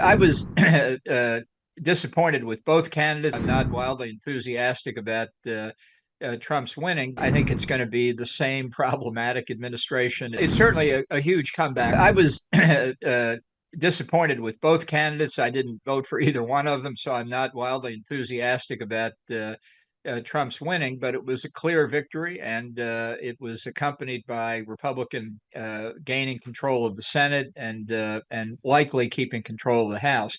I was disappointed with both candidates. I'm not wildly enthusiastic about Trump's winning. I think it's going to be the same problematic administration. It's certainly a huge comeback. I was disappointed with both candidates. I didn't vote for either one of them, so I'm not wildly enthusiastic about Trump's winning, but it was a clear victory, and it was accompanied by Republican gaining control of the Senate and likely keeping control of the House.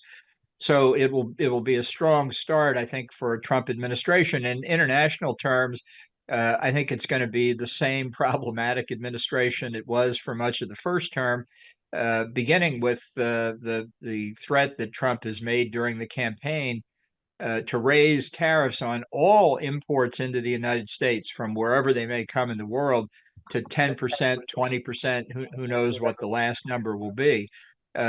So it will be a strong start, I think, for a Trump administration. In international terms, I think it's going to be the same problematic administration it was for much of the first term, beginning with the threat that Trump has made during the campaign to raise tariffs on all imports into the United States from wherever they may come in the world to 10%, 20%, who knows what the last number will be,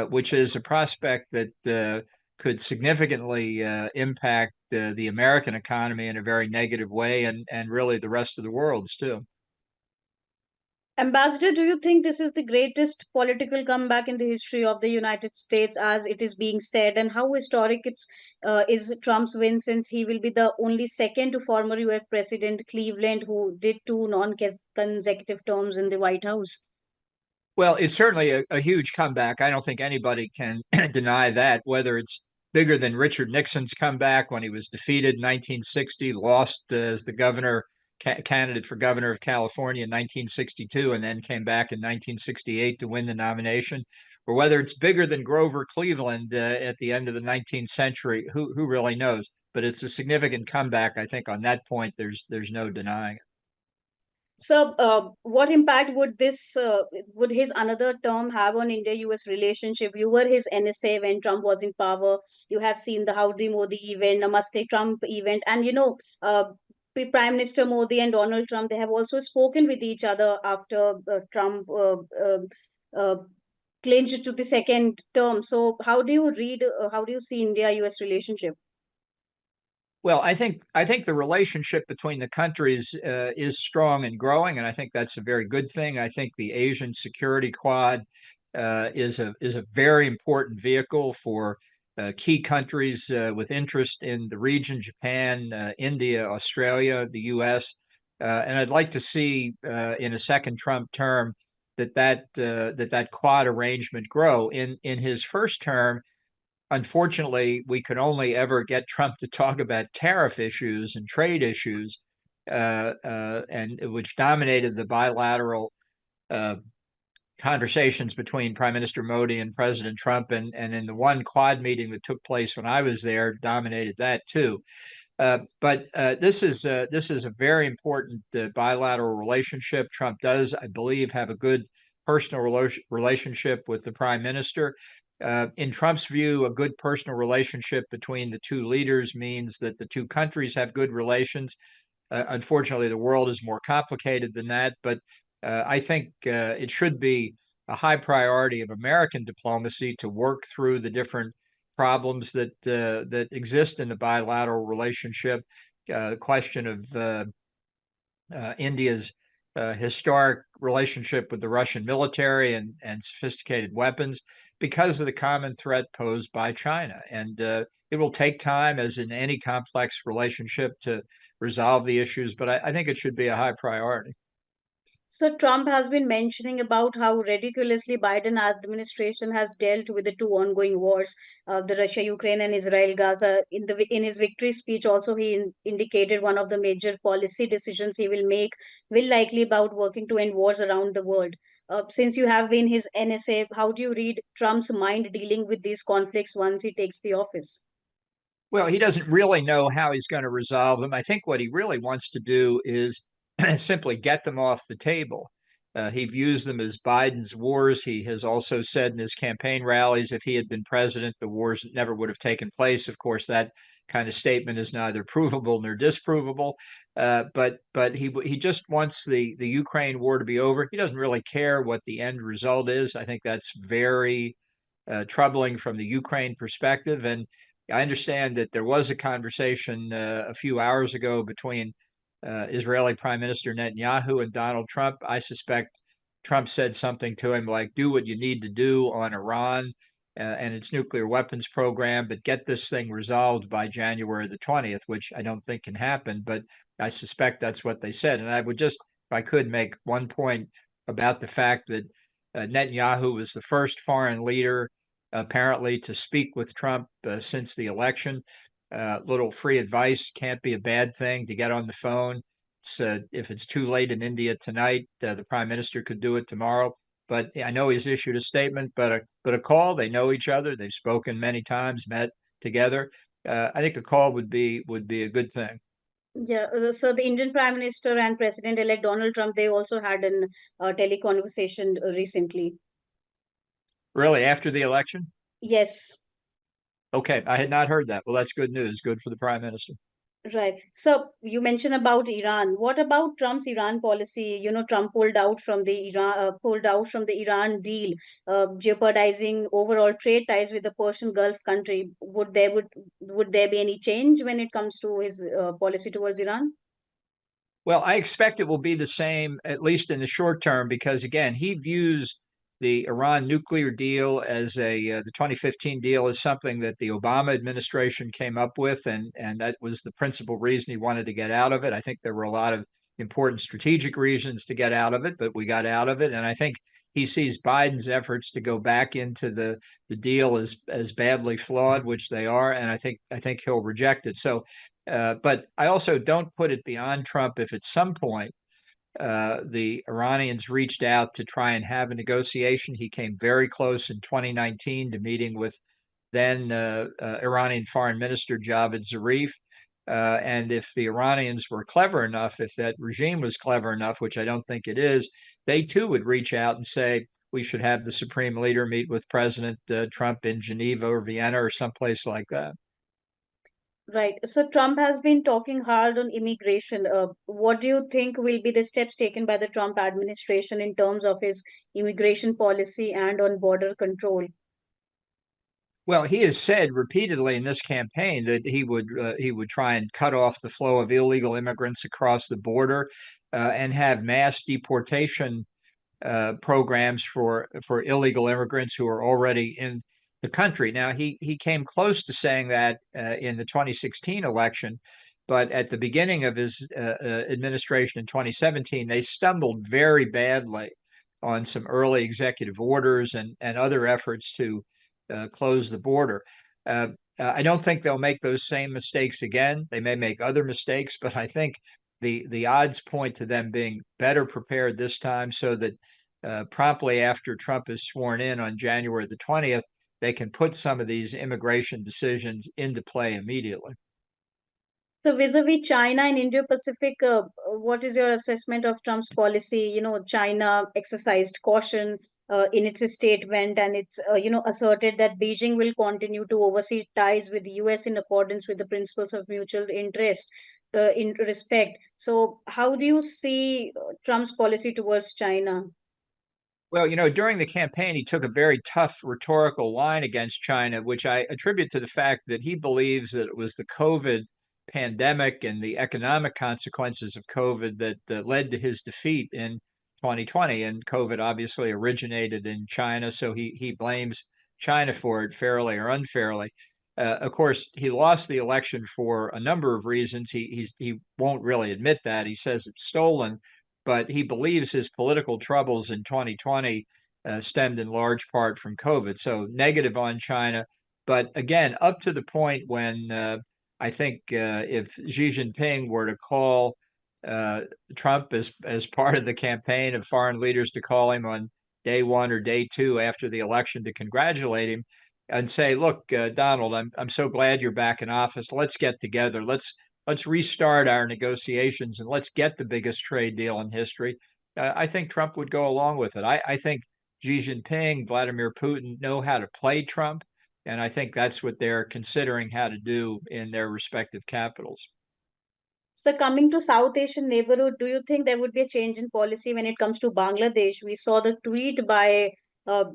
which is a prospect that could significantly impact the American economy in a very negative way, and really the rest of the world's too. Ambassador, do you think this is the greatest political comeback in the history of the United States, as it is being said, and how historic is Trump's win, since he will be the only second to former U.S. President Cleveland who did two non-consecutive terms in the White House? Well, it's certainly a huge comeback. I don't think anybody can deny that, whether it's bigger than Richard Nixon's comeback when he was defeated in 1960, lost as the candidate for governor of California in 1962, and then came back in 1968 to win the nomination, or whether it's bigger than Grover Cleveland at the end of the 19th century. Who really knows? But it's a significant comeback. I think on that point, there's no denying it. So, what impact would his another term have on India-US relationship? You were his NSA when Trump was in power. You have seen the Howdy Modi event, Namaste Trump event, and Prime Minister Modi and Donald Trump, they have also spoken with each other after Trump uh, clinched to the second term. So, how do you see India-US relationship? Well, I think the relationship between the countries is strong and growing, and I think that's a very good thing. I think the Asian Security Quad is a very important vehicle for key countries with interest in the region: Japan, India, Australia, the U.S. And I'd like to see in a second Trump term that Quad arrangement grow. In his first term, unfortunately, we could only ever get Trump to talk about tariff issues and trade issues, and which dominated the bilateral uh, conversations between Prime Minister Modi and President Trump. And in the one Quad meeting that took place when I was there, dominated that too. But this is a very important bilateral relationship. Trump does, I believe, have a good personal relationship with the Prime Minister. In Trump's view, a good personal relationship between the two leaders means that the two countries have good relations. Unfortunately, the world is more complicated than that, but I think it should be a high priority of American diplomacy to work through the different problems that exist in the bilateral relationship. The question of India's historic relationship with the Russian military and sophisticated weapons, because of the common threat posed by China. And it will take time, as in any complex relationship, to resolve the issues, but I think it should be a high priority. So Trump has been mentioning about how ridiculously Biden administration has dealt with the two ongoing wars, the Russia, Ukraine, and Israel, Gaza. In his victory speech, also he indicated one of the major policy decisions he will make will likely about working to end wars around the world. Since you have been his NSA, how do you read Trump's mind dealing with these conflicts once he takes the office? Well, he doesn't really know how he's going to resolve them. I think what he really wants to do is simply get them off the table. He views them as Biden's wars. He has also said in his campaign rallies, if he had been president, the wars never would have taken place. Of course, that kind of statement is neither provable nor disprovable. But he just wants the Ukraine war to be over. He doesn't really care what the end result is. I think that's very troubling from the Ukraine perspective. And I understand that there was a conversation a few hours ago between Israeli Prime Minister Netanyahu and Donald Trump. I suspect Trump said something to him like, do what you need to do on Iran. and its nuclear weapons program, but get this thing resolved by January the 20th, which I don't think can happen, but I suspect that's what they said. And I would just, if I could, make one point about the fact that Netanyahu was the first foreign leader apparently to speak with Trump since the election. Little free advice can't be a bad thing to get on the phone. If it's too late in India tonight, the prime minister could do it tomorrow. But I know he's issued a statement, but a call. They know each other. They've spoken many times, met together. I think a call would be a good thing. Yeah, so the Indian Prime Minister and President-elect Donald Trump, they also had an teleconversation recently. Really, after the election? Yes. Okay, I had not heard that. Well, that's good news. Good for the prime minister. Right. So you mentioned about Iran. What about Trump's Iran policy? You know, Trump pulled out from the Iran deal, jeopardizing overall trade ties with the Persian Gulf country. Would there be any change when it comes to his policy towards Iran? Well, I expect it will be the same, at least in the short term, because again, he views the Iran nuclear deal as the 2015 deal as something that the Obama administration came up with, and that was the principal reason he wanted to get out of it. I think there were a lot of important strategic reasons to get out of it, but we got out of it, and I think he sees Biden's efforts to go back into the deal as badly flawed, which they are, and I think he'll reject it. So but I also don't put it beyond Trump if at some point the Iranians reached out to try and have a negotiation. He came very close in 2019 to meeting with then Iranian Foreign Minister Javad Zarif. And if the Iranians were clever enough, if that regime was clever enough, which I don't think it is, they too would reach out and say, we should have the supreme leader meet with President Trump in Geneva or Vienna or someplace like that. Right. So Trump has been talking hard on immigration. What do you think will be the steps taken by the Trump administration in terms of his immigration policy and on border control? Well, he has said repeatedly in this campaign that he would try and cut off the flow of illegal immigrants across the border and have mass deportation programs for illegal immigrants who are already in the country. Now, he came close to saying that in the 2016 election, but at the beginning of his administration in 2017, they stumbled very badly on some early executive orders and other efforts to close the border. I don't think they'll make those same mistakes again. They may make other mistakes, but I think the odds point to them being better prepared this time so that promptly after Trump is sworn in on January the 20th, they can put some of these immigration decisions into play immediately. So vis-a-vis China and Indo-Pacific, what is your assessment of Trump's policy? You know, China exercised caution in its statement, and it's asserted that Beijing will continue to oversee ties with the U.S. in accordance with the principles of mutual interest in respect. So, how do you see Trump's policy towards China? Well, during the campaign, he took a very tough rhetorical line against China, which I attribute to the fact that he believes that it was the COVID pandemic and the economic consequences of COVID that led to his defeat in 2020. And COVID obviously originated in China, so he blames China for it fairly or unfairly. Of course, he lost the election for a number of reasons. He won't really admit that. He says it's stolen, but he believes his political troubles in 2020 stemmed in large part from COVID. So negative on China. But again, up to the point when I think if Xi Jinping were to call Trump as part of the campaign of foreign leaders to call him on day one or day two after the election to congratulate him and say, "Look, Donald, I'm so glad you're back in office. Let's get together. Let's restart our negotiations and let's get the biggest trade deal in history." I think Trump would go along with it. I think Xi Jinping, Vladimir Putin know how to play Trump, and I think that's what they're considering how to do in their respective capitals. So coming to South Asian neighborhood, do you think there would be a change in policy when it comes to Bangladesh? We saw the tweet by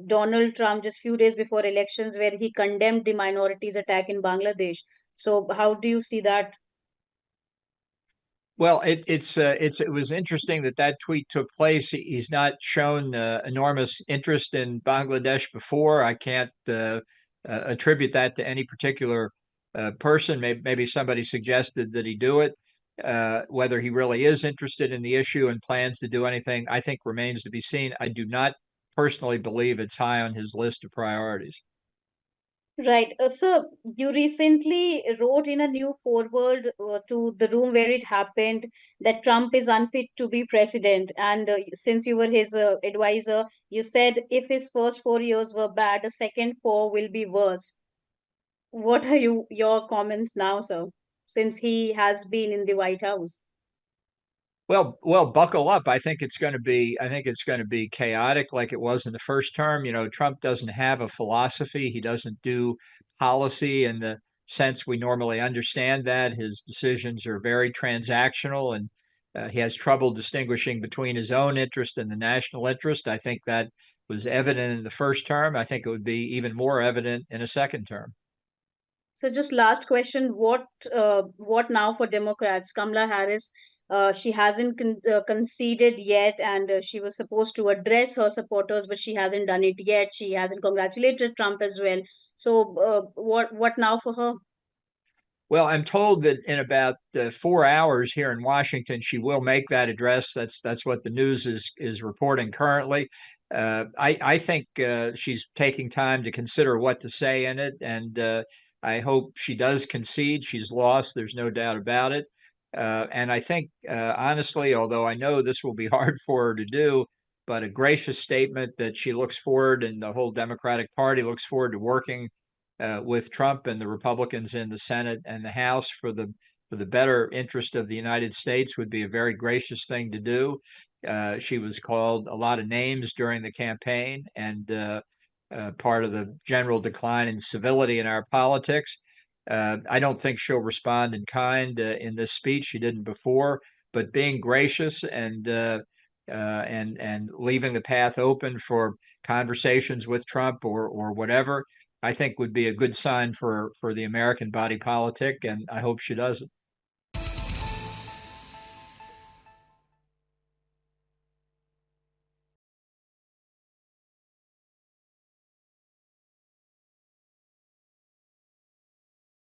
Donald Trump just few days before elections where he condemned the minorities attack in Bangladesh. So how do you see that? Well, it was interesting that that tweet took place. He's not shown enormous interest in Bangladesh before. I can't attribute that to any particular person. Maybe somebody suggested that he do it. Whether he really is interested in the issue and plans to do anything, I think remains to be seen. I do not personally believe it's high on his list of priorities. Right. So you recently wrote in a new foreword to the room where it happened that Trump is unfit to be president. And since you were his advisor, you said if his first 4 years were bad, the second four will be worse. What are your comments now, sir? Since he has been in the White House. Well, buckle up. I think it's going to be chaotic like it was in the first term. You know, Trump doesn't have a philosophy. He doesn't do policy in the sense we normally understand that. His decisions are very transactional, and he has trouble distinguishing between his own interest and the national interest. I think that was evident in the first term. I think it would be even more evident in a second term. So just last question, what now for Democrats? Kamala Harris, she hasn't conceded yet, and she was supposed to address her supporters, but she hasn't done it yet. She hasn't congratulated Trump as well. So what now for her? Well, I'm told that in about 4 hours here in Washington, she will make that address. That's what the news is reporting currently. I think she's taking time to consider what to say in it, and I hope she does concede. She's lost. There's no doubt about it. And I think, honestly, although I know this will be hard for her to do, but a gracious statement that she looks forward and the whole Democratic Party looks forward to working with Trump and the Republicans in the Senate and the House for the better interest of the United States would be a very gracious thing to do. She was called a lot of names during the campaign, and part of the general decline in civility in our politics. I don't think she'll respond in kind in this speech. She didn't before, but being gracious and leaving the path open for conversations with Trump or whatever, I think would be a good sign for the American body politic, and I hope she does it.